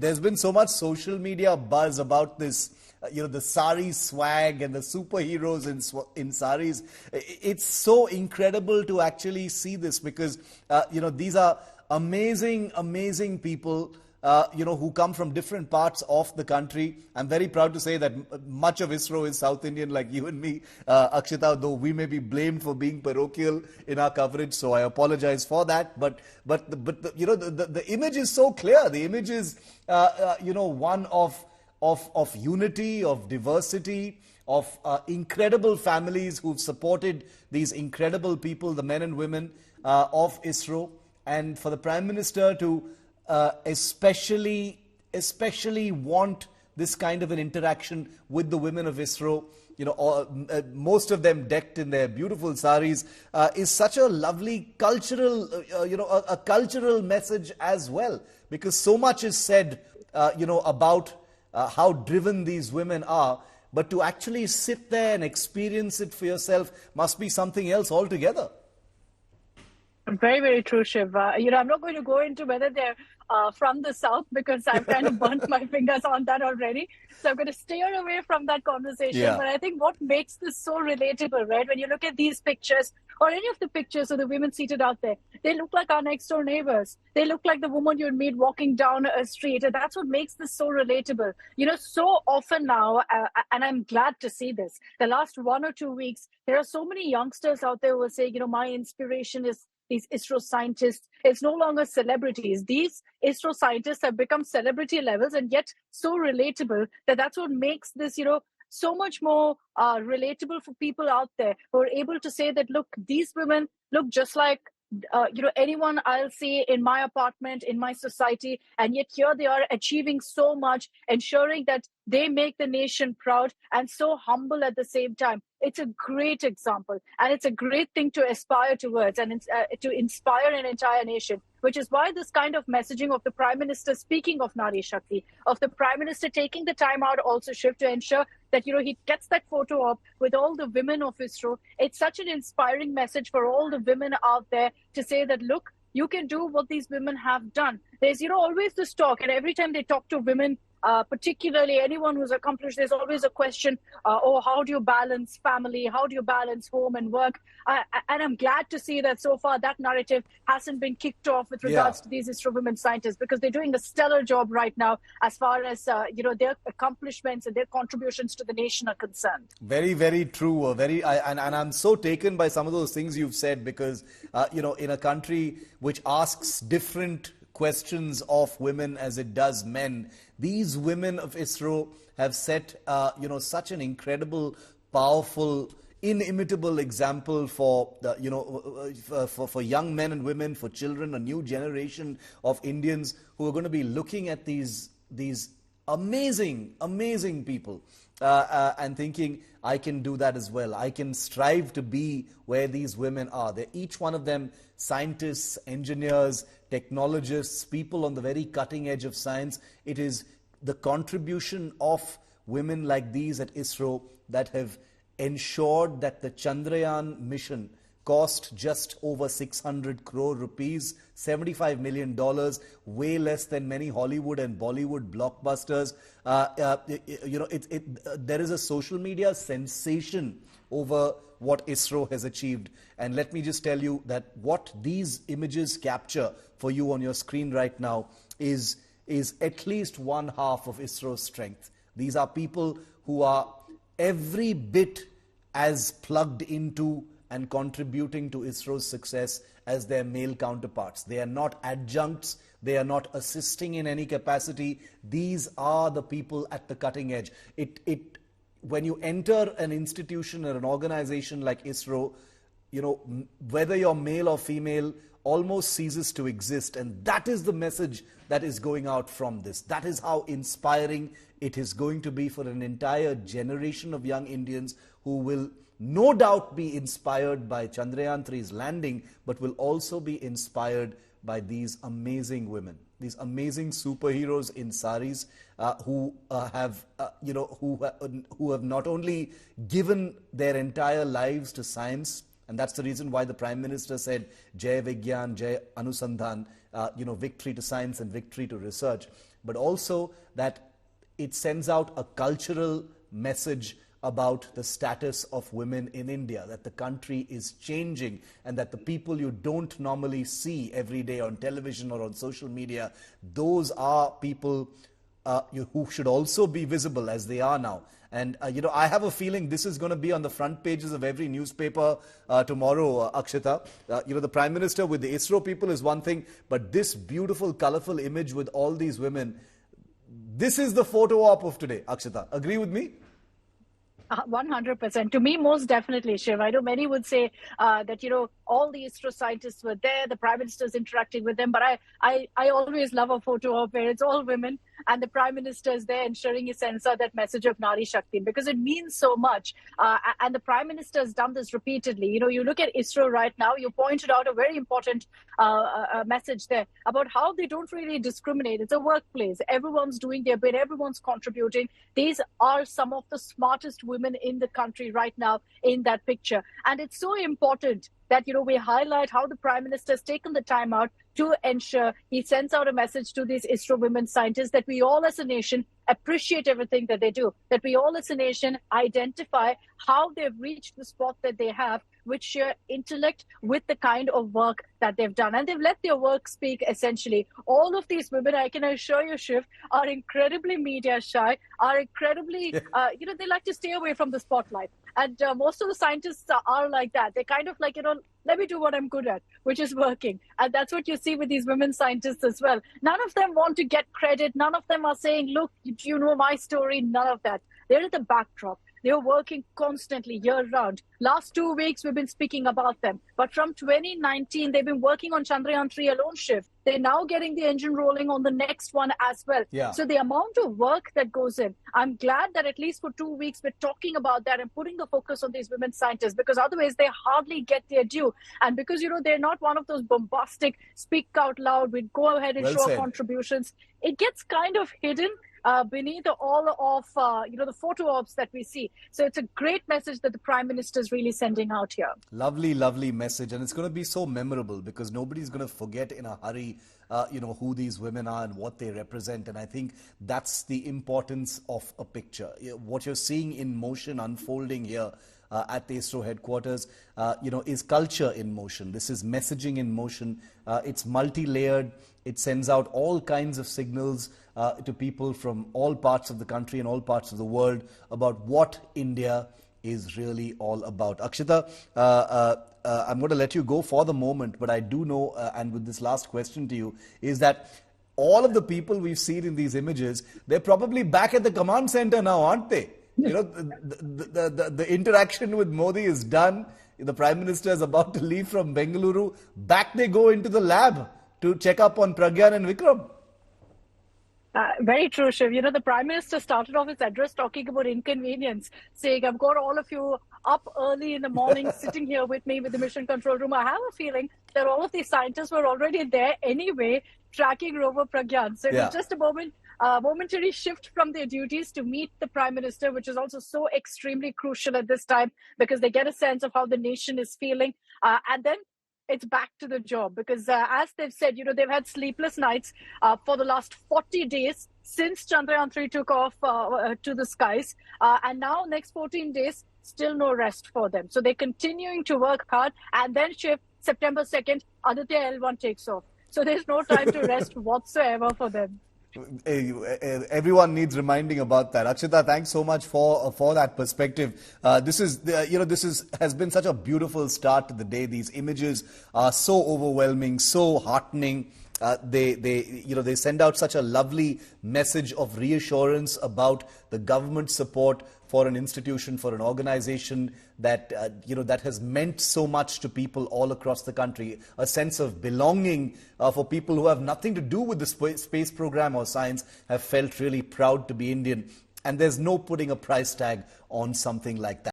there's been so much social media buzz about this, the sari swag and the superheroes in saris. It's so incredible to actually see this because, these are amazing people, who come from different parts of the country. I'm very proud to say that much of Isro is South Indian, like you and me, Akshita, though we may be blamed for being parochial in our coverage, so I apologize for that. But the image is so clear. The image is, one of unity, of diversity, of incredible families who've supported these incredible people, the men and women of Isro, and for the Prime Minister to especially want this kind of an interaction with the women of Isro, most of them decked in their beautiful saris, is such a lovely cultural, a cultural message as well, because so much is said, about how driven these women are, but to actually sit there and experience it for yourself must be something else altogether. Very, very true, Shiv. I'm not going to go into whether they're from the South because I've kind of burnt my fingers on that already. So I'm going to steer away from that conversation. Yeah. But I think what makes this so relatable, right? When you look at these pictures or any of the pictures of the women seated out there, they look like our next door neighbors. They look like the woman you'd meet walking down a street. And that's what makes this so relatable. So often now, and I'm glad to see this, the last 1 or 2 weeks, there are so many youngsters out there who will say, my inspiration is these Isro scientists. It's no longer celebrities. These Isro scientists have become celebrity levels and yet so relatable that's what makes this, so much more relatable for people out there who are able to say that, look, these women look just like anyone I'll see in my apartment, in my society, and yet here they are achieving so much, ensuring that they make the nation proud and so humble at the same time. It's a great example, and it's a great thing to aspire towards and to inspire an entire nation, which is why this kind of messaging of the Prime Minister, speaking of Nari Shakti, of the Prime Minister taking the time out also, Shiv, to ensure that, he gets that photo up with all the women of Isro. It's such an inspiring message for all the women out there to say that, look, you can do what these women have done. There's, always this talk, and every time they talk to women, particularly anyone who's accomplished, there's always a question, how do you balance family? How do you balance home and work? And I'm glad to see that so far that narrative hasn't been kicked off with regards to these Isro women scientists, because they're doing a stellar job right now as far as, their accomplishments and their contributions to the nation are concerned. Very, very true. And I'm so taken by some of those things you've said because, in a country which asks different questions of women as it does men, these women of Isro have set, such an incredible, powerful, inimitable example for, for young men and women, for children, a new generation of Indians who are going to be looking at these amazing people and thinking, I can do that as well. I can strive to be where these women are. They're each one of them scientists, engineers, technologists, people on the very cutting edge of science. It is the contribution of women like these at Isro that have ensured that the Chandrayaan mission cost just over 600 crore rupees, $75 million, way less than many Hollywood and Bollywood blockbusters. There is a social media sensation over what Isro has achieved. And let me just tell you that what these images capture for you on your screen right now is at least one half of Isro's strength. These are people who are every bit as plugged into and contributing to Isro's success as their male counterparts. They are not adjuncts. They are not assisting in any capacity. These are the people at the cutting edge. When you enter an institution or an organization like Isro, whether you're male or female, almost ceases to exist. And that is the message that is going out from this. That is how inspiring it is going to be for an entire generation of young Indians who will no doubt be inspired by Chandrayaan 3's landing, but will also be inspired by these amazing women, these amazing superheroes in saris who have not only given their entire lives to science, and that's the reason why the Prime Minister said Jai Vigyan, Jai Anusandhan, victory to science and victory to research. but also that it sends out a cultural message about the status of women in India, that the country is changing and that the people you don't normally see every day on television or on social media, those are people who should also be visible as they are now. And, I have a feeling this is going to be on the front pages of every newspaper tomorrow, Akshita. The Prime Minister with the Isro people is one thing, but this beautiful, colorful image with all these women, this is the photo op of today, Akshita. Agree with me? 100%. To me, most definitely, Shiv. I know many would say that, all the ISRO scientists were there, the Prime Minister's interacting with them, but I always love a photo of where it's all women and the Prime Minister is there ensuring he sends out that message of Nari Shakti because it means so much. And the Prime Minister has done this repeatedly. You look at ISRO right now, you pointed out a very important message there about how they don't really discriminate. It's a workplace. Everyone's doing their bit. Everyone's contributing. These are some of the smartest women in the country right now in that picture. And it's so important that, we highlight how the Prime Minister has taken the time out to ensure he sends out a message to these ISRO women scientists that we all as a nation appreciate everything that they do, that we all as a nation identify how they've reached the spot that they have with sheer intellect, with the kind of work that they've done. And they've let their work speak, essentially. All of these women, I can assure you, Shiv, are incredibly media shy, are incredibly, they like to stay away from the spotlight. And most of the scientists are like that. They're kind of like, let me do what I'm good at, which is working. And that's what you see with these women scientists as well. None of them want to get credit. None of them are saying, look, you know my story. None of that. They're at the backdrop. They're working constantly year-round. Last 2 weeks, we've been speaking about them. But from 2019, they've been working on Chandrayaan 3 alone, Shiv. They're now getting the engine rolling on the next one as well. Yeah. So the amount of work that goes in, I'm glad that at least for 2 weeks, we're talking about that and putting the focus on these women scientists, because otherwise they hardly get their due. And because, they're not one of those bombastic, speak out loud, we go ahead and show our contributions. It gets kind of hidden beneath all of, the photo ops that we see. So it's a great message that the Prime Minister is really sending out here. Lovely, lovely message. And it's going to be so memorable because nobody's going to forget in a hurry, who these women are and what they represent. And I think that's the importance of a picture. What you're seeing in motion unfolding here at the ISRO headquarters, is culture in motion. This is messaging in motion. It's multi-layered. It sends out all kinds of signals to people from all parts of the country and all parts of the world about what India is really all about. Akshita, I'm going to let you go for the moment, but I do know, and with this last question to you, is that all of the people we've seen in these images, they're probably back at the command center now, aren't they? The interaction with Modi is done. The Prime Minister is about to leave from Bengaluru. Back they go into the lab to check up on Pragyan and Vikram. Very true, Shiv. The Prime Minister started off his address talking about inconvenience, saying, I've got all of you up early in the morning, sitting here with me with the mission control room. I have a feeling that all of these scientists were already there anyway, tracking rover Pragyan. So it was just a momentary shift from their duties to meet the Prime Minister, which is also so extremely crucial at this time because they get a sense of how the nation is feeling. And then it's back to the job because as they've said, they've had sleepless nights for the last 40 days since Chandrayaan 3 took off to the skies. And now next 14 days, still no rest for them. So they're continuing to work hard. And then September 2nd, Aditya L1 takes off. So there's no time to rest whatsoever for them. Everyone needs reminding about that. Akshita, thanks so much for that perspective. This has been such a beautiful start to the day. These images are so overwhelming, so heartening. They send out such a lovely message of reassurance about the government support for an institution, for an organization that that has meant so much to people all across the country. A sense of belonging for people who have nothing to do with the space program or science, have felt really proud to be Indian. And there's no putting a price tag on something like that.